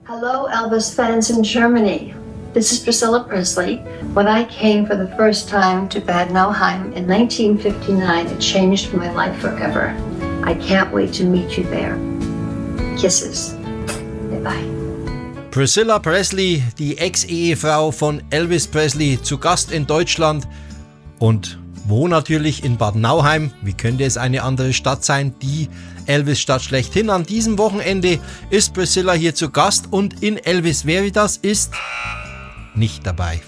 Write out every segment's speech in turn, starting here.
Hello, Elvis fans in Germany. This is Priscilla Presley. When I came for the first time to Bad Nauheim in 1959, it changed my life forever. I can't wait to meet you there. Kisses. Bye-bye. Priscilla Presley, die Ex-Ehefrau von Elvis Presley, zu Gast in Deutschland und wo natürlich in Bad Nauheim. Wie könnte es eine andere Stadt sein? Die Elvis-Stadt schlechthin. An diesem Wochenende ist Priscilla hier zu Gast und in Elvis Veritas ist nicht dabei.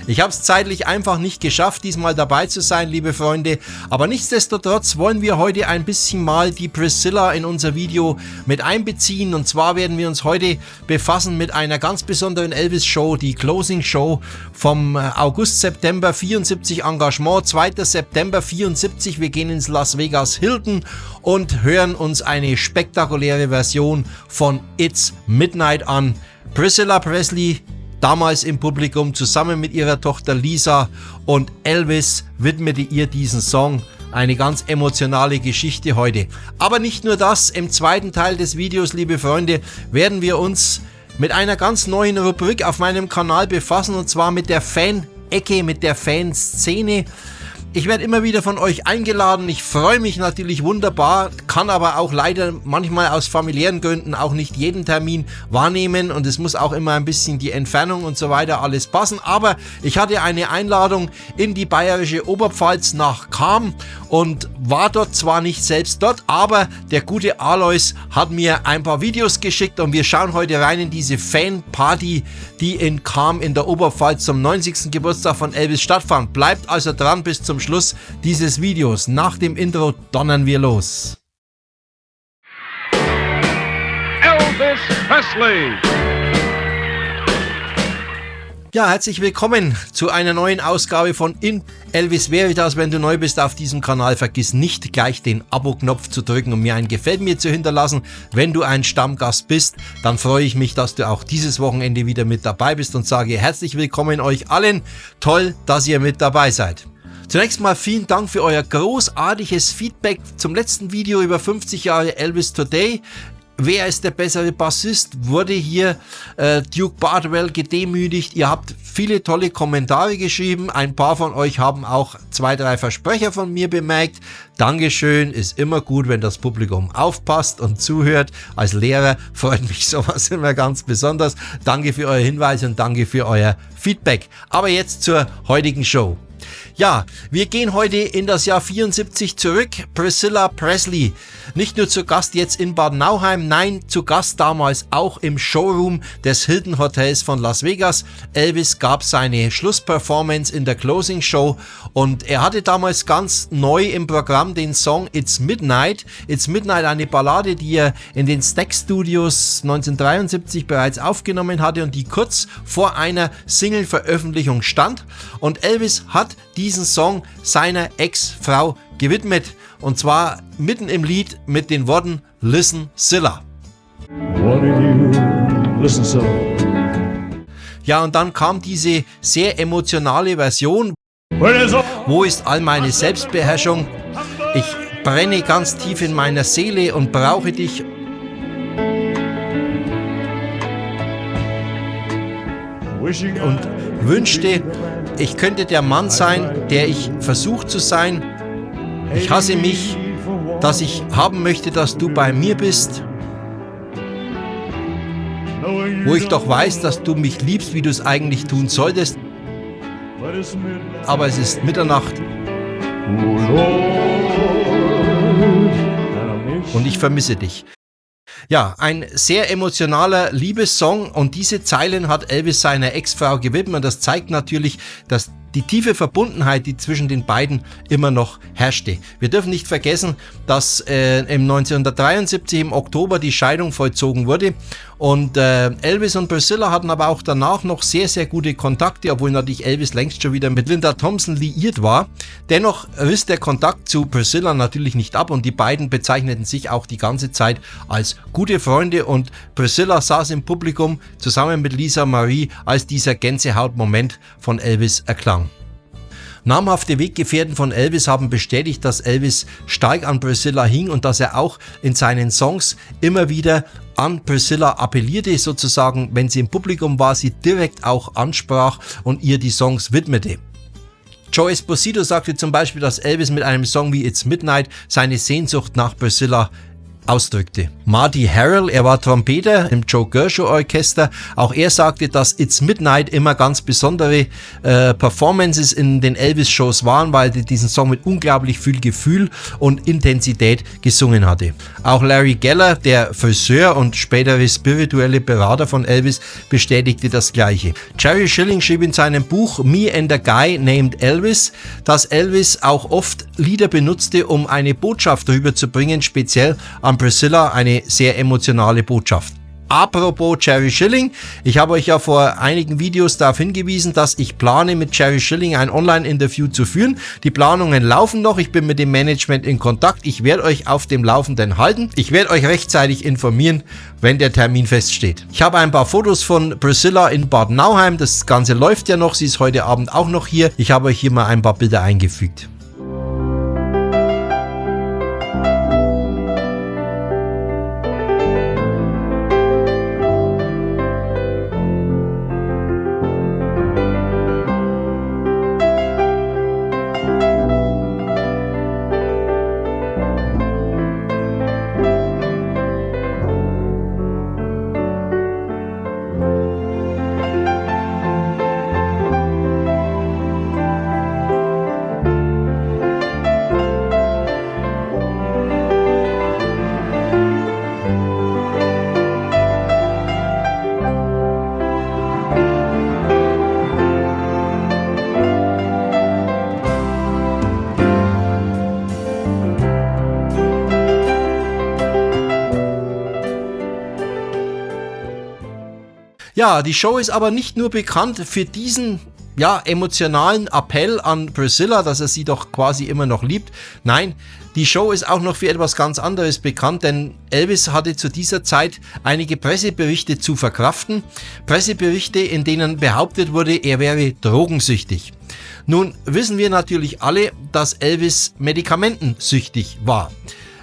Ich habe es zeitlich einfach nicht geschafft, diesmal dabei zu sein, liebe Freunde. Aber nichtsdestotrotz wollen wir heute ein bisschen mal die Priscilla in unser Video mit einbeziehen. Und zwar werden wir uns heute befassen mit einer ganz besonderen Elvis-Show, die Closing Show vom August-September 74 Engagement, 2. September 74. Wir gehen ins Las Vegas Hilton und hören uns eine spektakuläre Version von It's Midnight an. Priscilla Presley damals im Publikum zusammen mit ihrer Tochter Lisa und Elvis widmete ihr diesen Song. Eine ganz emotionale Geschichte heute. Aber nicht nur das, im zweiten Teil des Videos, liebe Freunde, werden wir uns mit einer ganz neuen Rubrik auf meinem Kanal befassen und zwar mit der Fan-Ecke, mit der Fanszene. Ich werde immer wieder von euch eingeladen, ich freue mich natürlich wunderbar, kann aber auch leider manchmal aus familiären Gründen auch nicht jeden Termin wahrnehmen und es muss auch immer ein bisschen die Entfernung und so weiter alles passen, aber ich hatte eine Einladung in die bayerische Oberpfalz nach Cham und war dort zwar nicht selbst dort, aber der gute Alois hat mir ein paar Videos geschickt und wir schauen heute rein in diese Fanparty, die in Cham in der Oberpfalz zum 90. Geburtstag von Elvis stattfand. Bleibt also dran bis zum Schluss dieses Videos. Nach dem Intro donnern wir los. Elvis Presley. Ja, herzlich willkommen zu einer neuen Ausgabe von In Elvis Veritas. Wenn du neu bist auf diesem Kanal, vergiss nicht gleich den Abo-Knopf zu drücken und mir ein Gefällt mir zu hinterlassen. Wenn du ein Stammgast bist, dann freue ich mich, dass du auch dieses Wochenende wieder mit dabei bist und sage herzlich willkommen euch allen. Toll, dass ihr mit dabei seid. Zunächst mal vielen Dank für euer großartiges Feedback zum letzten Video über 50 Jahre Elvis Today. Wer ist der bessere Bassist? Wurde hier Duke Bardwell gedemütigt? Ihr habt viele tolle Kommentare geschrieben. Ein paar von euch haben auch 2, 3 Versprecher von mir bemerkt. Dankeschön, ist immer gut, wenn das Publikum aufpasst und zuhört. Als Lehrer freut mich sowas immer ganz besonders. Danke für eure Hinweise und danke für euer Feedback. Aber jetzt zur heutigen Show. Ja, wir gehen heute in das Jahr 74 zurück. Priscilla Presley, nicht nur zu Gast jetzt in Bad Nauheim, nein, zu Gast damals auch im Showroom des Hilton Hotels von Las Vegas. Elvis gab seine Schlussperformance in der Closing Show und er hatte damals ganz neu im Programm den Song It's Midnight. It's Midnight, eine Ballade, die er in den Stax Studios 1973 bereits aufgenommen hatte und die kurz vor einer Single-Veröffentlichung stand. Und Elvis hat diesen Song seiner Ex-Frau gewidmet und zwar mitten im Lied mit den Worten Listen Zilla. Ja, und dann kam diese sehr emotionale Version. Wo ist all meine Selbstbeherrschung? Ich brenne ganz tief in meiner Seele und brauche dich. Und wünschte, ich könnte der Mann sein, der ich versucht zu sein. Ich hasse mich, dass ich haben möchte, dass du bei mir bist. Wo ich doch weiß, dass du mich liebst, wie du es eigentlich tun solltest. Aber es ist Mitternacht. Und ich vermisse dich. Ja, ein sehr emotionaler Liebessong und diese Zeilen hat Elvis seiner Ex-Frau gewidmet und das zeigt natürlich, dass die tiefe Verbundenheit, die zwischen den beiden immer noch herrschte. Wir dürfen nicht vergessen, dass im 1973 im Oktober die Scheidung vollzogen wurde und Elvis und Priscilla hatten aber auch danach noch sehr, sehr gute Kontakte, obwohl natürlich Elvis längst schon wieder mit Linda Thompson liiert war. Dennoch riss der Kontakt zu Priscilla natürlich nicht ab und die beiden bezeichneten sich auch die ganze Zeit als gute Freunde und Priscilla saß im Publikum zusammen mit Lisa Marie, als dieser Gänsehautmoment von Elvis erklang. Namhafte Weggefährten von Elvis haben bestätigt, dass Elvis stark an Priscilla hing und dass er auch in seinen Songs immer wieder an Priscilla appellierte, sozusagen, wenn sie im Publikum war, sie direkt auch ansprach und ihr die Songs widmete. Joe Esposito sagte zum Beispiel, dass Elvis mit einem Song wie It's Midnight seine Sehnsucht nach Priscilla ausdrückte. Marty Harrell, er war Trompeter im Joe Gershow Orchester, auch er sagte, dass It's Midnight immer ganz besondere Performances in den Elvis-Shows waren, weil er diesen Song mit unglaublich viel Gefühl und Intensität gesungen hatte. Auch Larry Geller, der Friseur und spätere spirituelle Berater von Elvis, bestätigte das Gleiche. Jerry Schilling schrieb in seinem Buch Me and a Guy Named Elvis, dass Elvis auch oft Lieder benutzte, um eine Botschaft rüberzubringen, speziell an Priscilla eine sehr emotionale Botschaft. Apropos Jerry Schilling, ich habe euch ja vor einigen Videos darauf hingewiesen, dass ich plane, mit Jerry Schilling ein Online-Interview zu führen. Die Planungen laufen noch, ich bin mit dem Management in Kontakt, ich werde euch auf dem Laufenden halten. Ich werde euch rechtzeitig informieren, wenn der Termin feststeht. Ich habe ein paar Fotos von Priscilla in Bad Nauheim, das Ganze läuft ja noch, sie ist heute Abend auch noch hier. Ich habe euch hier mal ein paar Bilder eingefügt. Ja, die Show ist aber nicht nur bekannt für diesen emotionalen Appell an Priscilla, dass er sie doch quasi immer noch liebt. Nein, die Show ist auch noch für etwas ganz anderes bekannt, denn Elvis hatte zu dieser Zeit einige Presseberichte zu verkraften. Presseberichte, in denen behauptet wurde, er wäre drogensüchtig. Nun wissen wir natürlich alle, dass Elvis medikamentensüchtig war.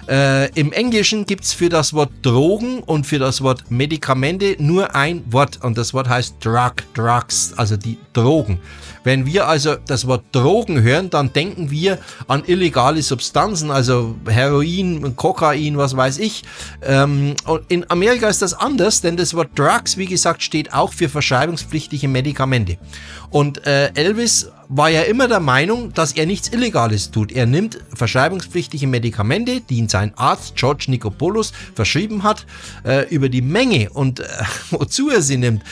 Im Englischen gibt es für das Wort Drogen und für das Wort Medikamente nur ein Wort und das Wort heißt Drugs, also die Drogen. Wenn wir also das Wort Drogen hören, dann denken wir an illegale Substanzen, also Heroin, Kokain, was weiß ich. Und in Amerika ist das anders, denn das Wort Drugs, wie gesagt, steht auch für verschreibungspflichtige Medikamente. Und Elvis war ja immer der Meinung, dass er nichts Illegales tut. Er nimmt verschreibungspflichtige Medikamente, die ihn sein Arzt George Nikopoulos verschrieben hat, über die Menge und wozu er sie nimmt,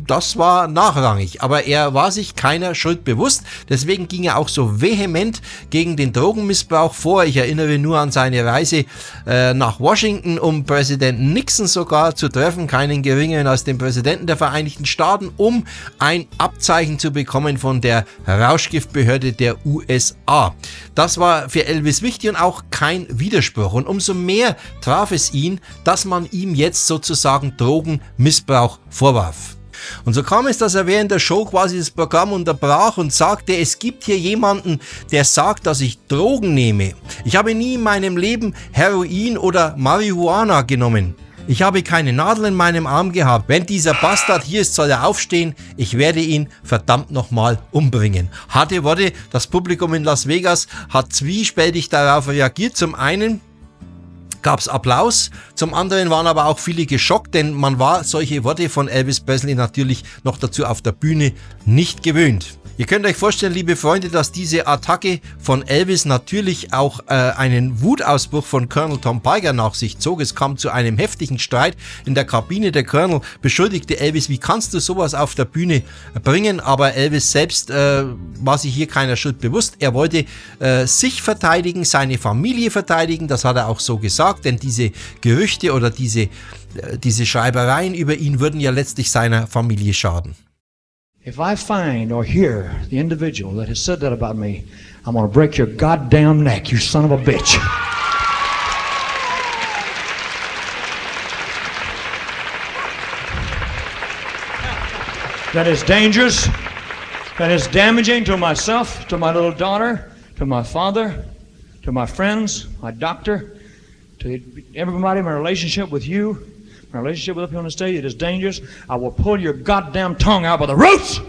das war nachrangig. Aber er war sich keiner Schuld bewusst, deswegen ging er auch so vehement gegen den Drogenmissbrauch vor. Ich erinnere nur an seine Reise nach Washington, um Präsidenten Nixon sogar zu treffen, keinen geringeren als den Präsidenten der Vereinigten Staaten, um ein Abzeichen zu bekommen von der Rauschgiftbehörde der USA. Das war für Elvis wichtig und auch kein Widerspruch. Und umso mehr traf es ihn, dass man ihm jetzt sozusagen Drogenmissbrauch vorwarf. Und so kam es, dass er während der Show quasi das Programm unterbrach und sagte, es gibt hier jemanden, der sagt, dass ich Drogen nehme. Ich habe nie in meinem Leben Heroin oder Marihuana genommen. Ich habe keine Nadel in meinem Arm gehabt. Wenn dieser Bastard hier ist, soll er aufstehen. Ich werde ihn verdammt nochmal umbringen. Harte Worte. Das Publikum in Las Vegas hat zwiespältig darauf reagiert. Zum einen gab es Applaus, zum anderen waren aber auch viele geschockt, denn man war solche Worte von Elvis Presley natürlich noch dazu auf der Bühne nicht gewöhnt. Ihr könnt euch vorstellen, liebe Freunde, dass diese Attacke von Elvis natürlich auch einen Wutausbruch von Colonel Tom Piker nach sich zog. Es kam zu einem heftigen Streit in der Kabine. Der Colonel beschuldigte Elvis, wie kannst du sowas auf der Bühne bringen? Aber Elvis selbst war sich hier keiner Schuld bewusst. Er wollte sich verteidigen, seine Familie verteidigen. Das hat er auch so gesagt, denn diese Gerüchte oder diese Schreibereien über ihn würden ja letztlich seiner Familie schaden. If I find or hear the individual that has said that about me, I'm going to break your goddamn neck, you son of a bitch. That is dangerous. that is damaging to myself, to my little daughter, to my father, to my friends, my doctor, to everybody, my relationship with you, my relationship with up here on the stage. It is dangerous. I will pull your goddamn tongue out by the roots.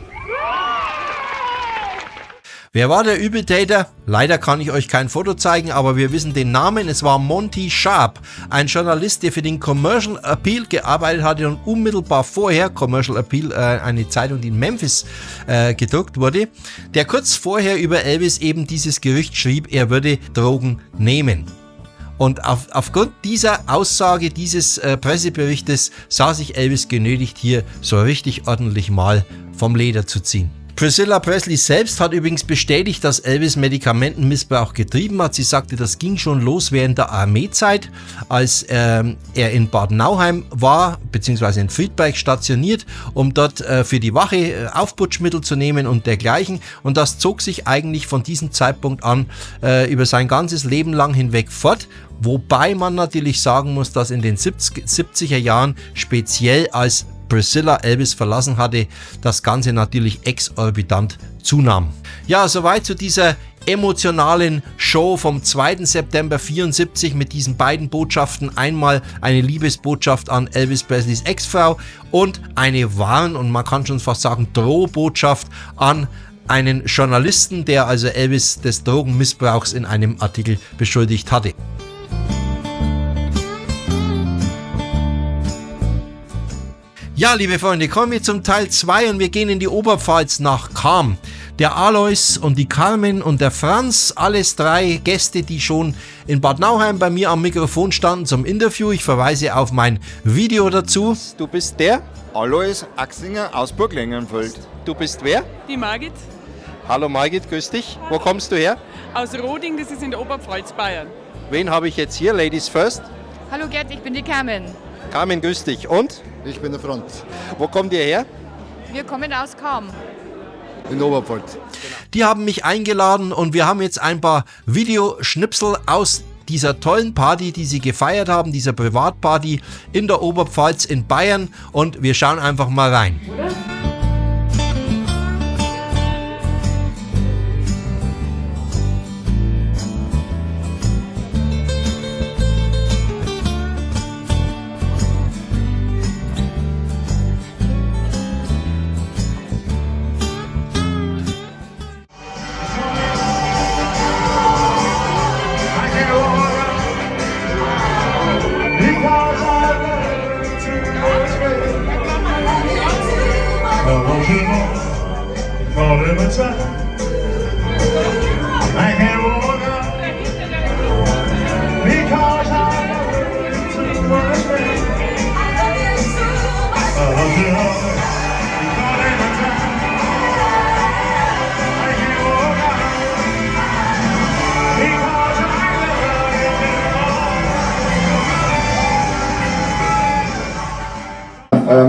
Wer war der Übeltäter? Leider kann ich euch kein Foto zeigen, aber wir wissen den Namen. Es war Monty Sharp, ein Journalist, der für den Commercial Appeal gearbeitet hatte und unmittelbar vorher, Commercial Appeal, eine Zeitung, die in Memphis gedruckt wurde, der kurz vorher über Elvis eben dieses Gerücht schrieb, er würde Drogen nehmen. Und aufgrund dieser Aussage, dieses Presseberichtes, sah sich Elvis genötigt, hier so richtig ordentlich mal vom Leder zu ziehen. Priscilla Presley selbst hat übrigens bestätigt, dass Elvis Medikamentenmissbrauch getrieben hat. Sie sagte, das ging schon los während der Armeezeit, als er in Bad Nauheim war, beziehungsweise in Friedberg stationiert, um dort für die Wache Aufputschmittel zu nehmen und dergleichen. Und das zog sich eigentlich von diesem Zeitpunkt an über sein ganzes Leben lang hinweg fort. Wobei man natürlich sagen muss, dass in den 70er Jahren speziell als Priscilla Elvis verlassen hatte, das Ganze natürlich exorbitant zunahm. Ja, soweit zu dieser emotionalen Show vom 2. September 74 mit diesen beiden Botschaften. Einmal eine Liebesbotschaft an Elvis Presleys Ex-Frau und eine Warn- und man kann schon fast sagen Drohbotschaft an einen Journalisten, der also Elvis des Drogenmissbrauchs in einem Artikel beschuldigt hatte. Ja, liebe Freunde, kommen wir zum Teil 2 und wir gehen in die Oberpfalz nach Cham. Der Alois und die Carmen und der Franz, alles 3 Gäste, die schon in Bad Nauheim bei mir am Mikrofon standen zum Interview. Ich verweise auf mein Video dazu. Du bist der? Alois Axinger aus Burglengenfeld. Du bist wer? Die Margit Hallo Margit, grüß dich. Wo kommst du her? aus Roding, das ist in der Oberpfalz, Bayern. Wen habe ich jetzt hier? Ladies first. Hallo Gerd, ich bin die Carmen. Carmen, grüß dich. Und? Ich bin der Franz Wo kommt ihr her? Wir kommen aus Cham. in Oberpfalz. Die haben mich eingeladen und wir haben jetzt ein paar Videoschnipsel aus dieser tollen Party, die sie gefeiert haben, dieser Privatparty in der Oberpfalz in Bayern und wir schauen einfach mal rein.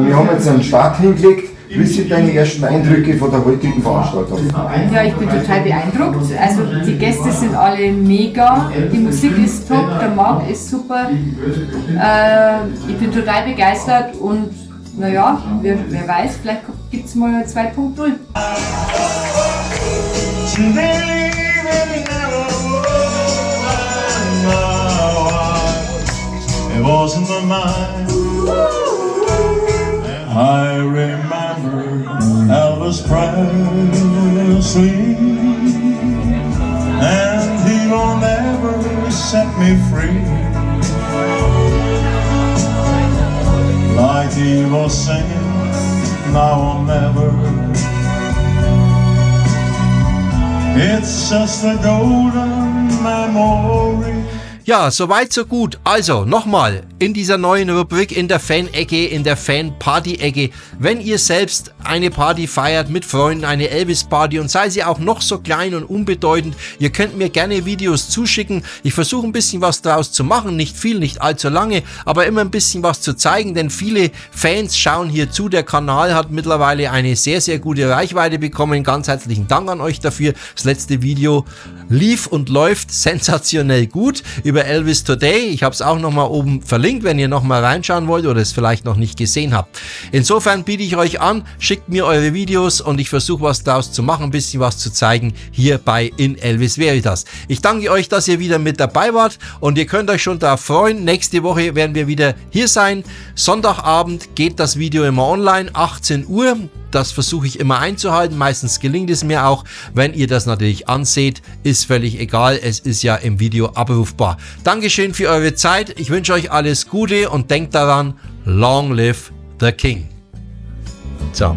Wir haben jetzt einen Start hingelegt. Wie sind deine ersten Eindrücke von der heutigen Veranstaltung? Ja, ich bin total beeindruckt. Also die Gäste sind alle mega, die Musik ist top, der Markt ist super. Ich bin total begeistert und naja, wer weiß, vielleicht gibt es mal 2.0. It wasn't the mind. I remember Elvis Presley, and he will never set me free. Like he was singing, now or never. It's just a golden memory. Ja, soweit so gut. Also, nochmal, in dieser neuen Rubrik, in der Fan-Ecke, in der Fan-Party-Ecke, wenn ihr selbst eine Party feiert mit Freunden, eine Elvis-Party und sei sie auch noch so klein und unbedeutend, ihr könnt mir gerne Videos zuschicken. Ich versuche ein bisschen was draus zu machen, nicht viel, nicht allzu lange, aber immer ein bisschen was zu zeigen, denn viele Fans schauen hier zu. Der Kanal hat mittlerweile eine sehr, sehr gute Reichweite bekommen. Ganz herzlichen Dank an euch dafür. Das letzte Video lief und läuft sensationell gut. über Elvis Today. Ich habe es auch nochmal oben verlinkt, wenn ihr nochmal reinschauen wollt oder es vielleicht noch nicht gesehen habt. Insofern biete ich euch an, schickt mir eure Videos und ich versuche was daraus zu machen, ein bisschen was zu zeigen hier bei In Elvis Veritas. Ich danke euch, dass ihr wieder mit dabei wart und ihr könnt euch schon darauf freuen. Nächste Woche werden wir wieder hier sein. Sonntagabend geht das Video immer online, 18 Uhr. Das versuche ich immer einzuhalten. Meistens gelingt es mir auch. Wenn ihr das natürlich anseht, ist völlig egal. Es ist ja im Video abrufbar. Dankeschön für eure Zeit. Ich wünsche euch alles Gute und denkt daran, long live the King. Ciao.